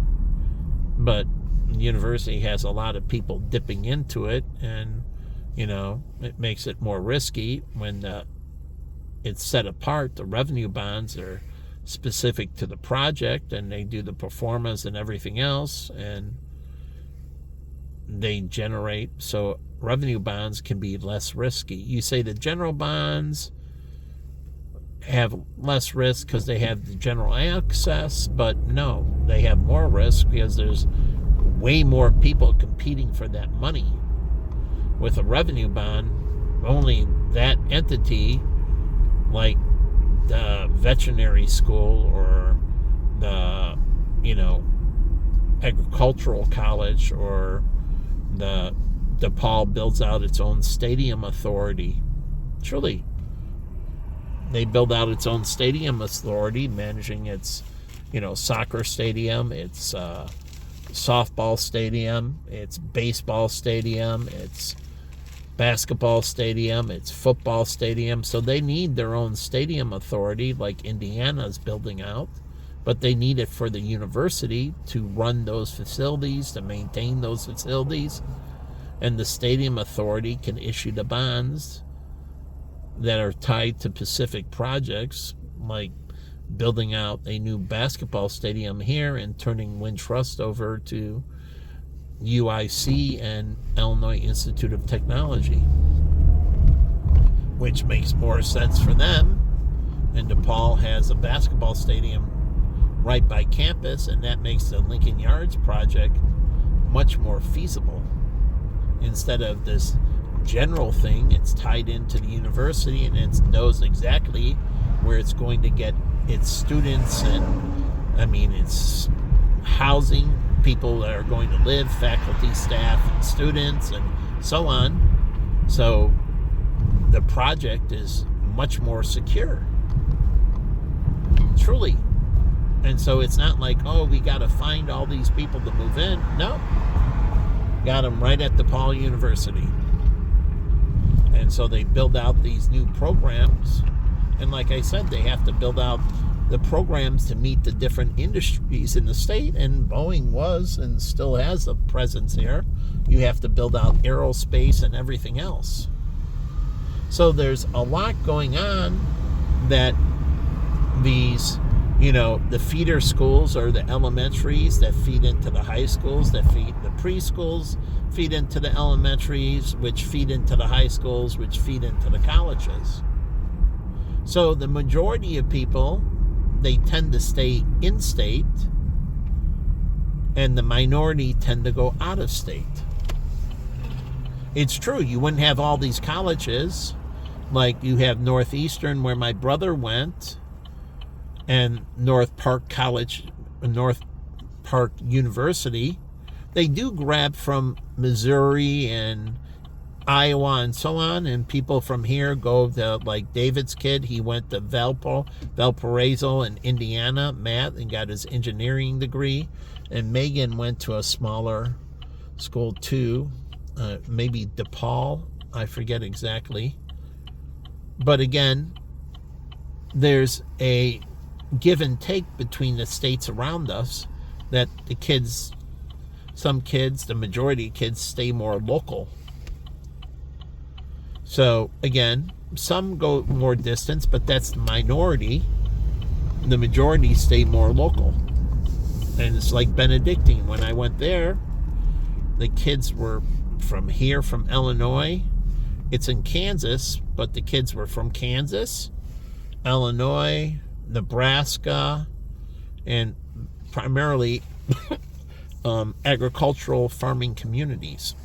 but the university has a lot of people dipping into it, and it makes it more risky when it's set apart. The revenue bonds are specific to the project, and they do the performance and everything else, and they generate. So revenue bonds can be less risky. You say the general bonds have less risk because they have the general access, but no, they have more risk because there's way more people competing for that money. With a revenue bond, only that entity, like the veterinary school or the agricultural college, or the DePaul builds out its own stadium authority. Truly, they build out its own stadium authority, managing its soccer stadium, its softball stadium, its baseball stadium, its basketball stadium, its football stadium. So they need their own stadium authority, like Indiana's building out, but they need it for the university to run those facilities, to maintain those facilities. And the stadium authority can issue the bonds that are tied to specific projects, like building out a new basketball stadium here and turning Wintrust over to UIC and Illinois Institute of Technology, which makes more sense for them. And DePaul has a basketball stadium right by campus, and that makes the Lincoln Yards project much more feasible. Instead of this general thing, it's tied into the university, and it knows exactly where it's going to get its students, and it's housing, people that are going to live, faculty, staff, and students, and so on. So the project is much more secure, truly. And so it's not like, oh, we got to find all these people to move in. No, got them right at DePaul University. And so they build out these new programs, and like I said, they have to build out the programs to meet the different industries in the state, and Boeing was and still has a presence here. You have to build out aerospace and everything else. So there's a lot going on that these, the feeder schools are the elementaries that feed into the high schools, that feed the preschools, feed into the elementaries, which feed into the high schools, which feed into the colleges. So the majority of people, they tend to stay in state, and the minority tend to go out of state. It's true, you wouldn't have all these colleges, like you have Northeastern, where my brother went, and North Park Park University. They do grab from Missouri and Iowa and so on, and people from here go to, like David's kid, he went to Valparaiso in Indiana, Matt, and got his engineering degree. And Megan went to a smaller school too, maybe DePaul, I forget exactly. But again, there's a give and take between the states around us, that the kids, some kids, the majority of kids, stay more local. So again, some go more distance, but that's the minority. The majority stay more local. And it's like Benedictine. When I went there, the kids were from here, from Illinois. It's in Kansas, but the kids were from Kansas, Illinois, Nebraska, and primarily agricultural farming communities.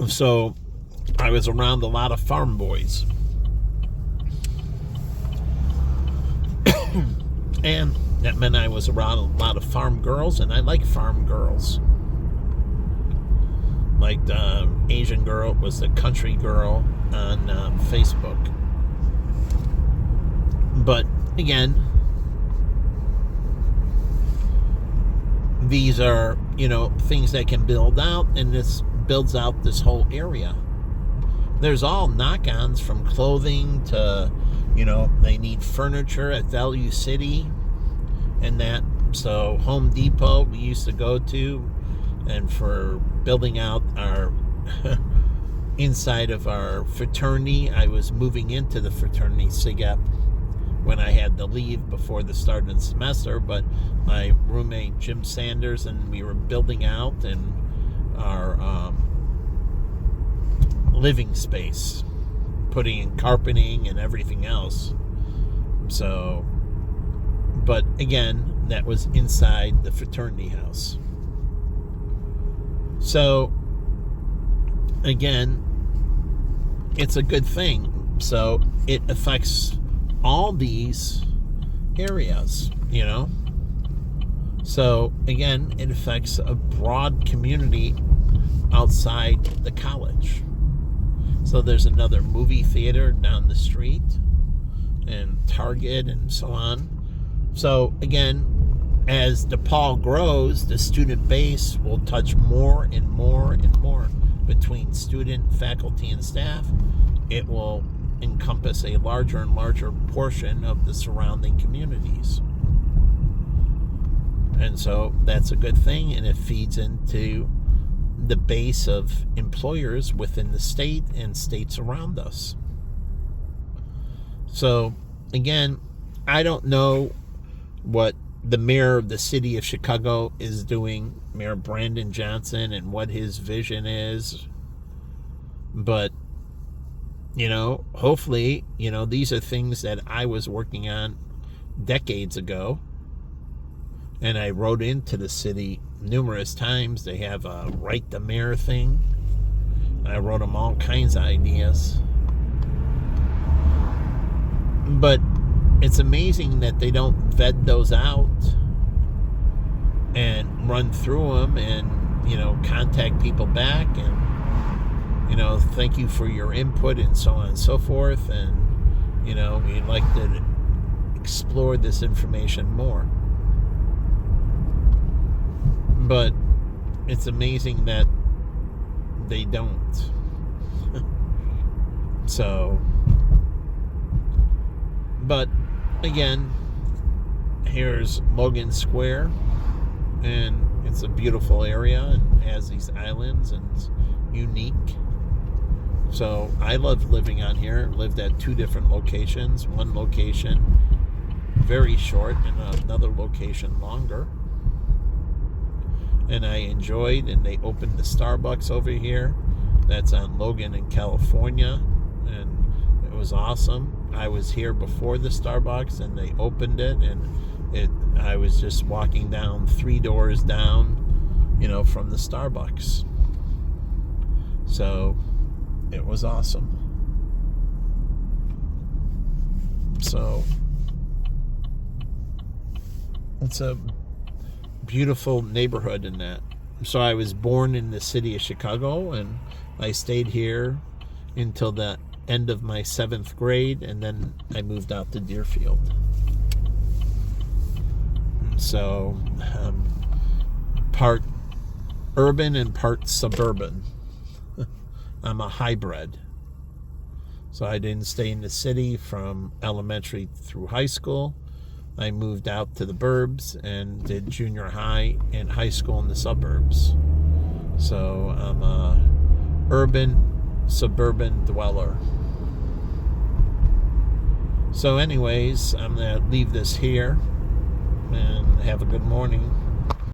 So I was around a lot of farm boys. And that meant I was around a lot of farm girls, and I like farm girls. Like the Asian girl was the country girl on Facebook. But again, these are, things that can build out, and this builds out this whole area. There's all knock-ons, from clothing to, they need furniture at Value City and that. So Home Depot we used to go to, and for building out our inside of our fraternity, I was moving into the fraternity SIGEP when I had to leave before the start of the semester. But my roommate Jim Sanders and we were building out in our living space, putting in carpeting and everything else. So, but again, that was inside the fraternity house. So again, it's a good thing. So it affects all these areas, So again, it affects a broad community outside the college. So there's another movie theater down the street, and Target and so on. So again, as DePaul grows, the student base will touch more and more and more between student, faculty, and staff. It will encompass a larger and larger portion of the surrounding communities. And so that's a good thing, and it feeds into the base of employers within the state and states around us. So again, I don't know what the mayor of the city of Chicago is doing, Mayor Brandon Johnson, and what his vision is. But, hopefully, these are things that I was working on decades ago. And I wrote into the city numerous times. They have a Write the Mayor thing. I wrote them all kinds of ideas. But it's amazing that they don't vet those out and run through them and, contact people back and, thank you for your input and so on and so forth. And, we'd like to explore this information more. But it's amazing that they don't. So, but again, here's Logan Square, and it's a beautiful area and has these islands and it's unique. So I love living on here. Lived at 2 different locations. One location very short and another location longer. And I enjoyed, and they opened the Starbucks over here. That's on Logan in California, and it was awesome. I was here before the Starbucks, and they opened it, and I was just walking down 3 doors down, from the Starbucks. So it was awesome. So it's a beautiful neighborhood in that. So I was born in the city of Chicago, and I stayed here until the end of my 7th grade, and then I moved out to Deerfield. So part urban and part suburban. I'm a hybrid. So I didn't stay in the city from elementary through high school. I moved out to the burbs and did junior high and high school in the suburbs. So I'm a urban, suburban dweller. So anyways, I'm going to leave this here and have a good morning.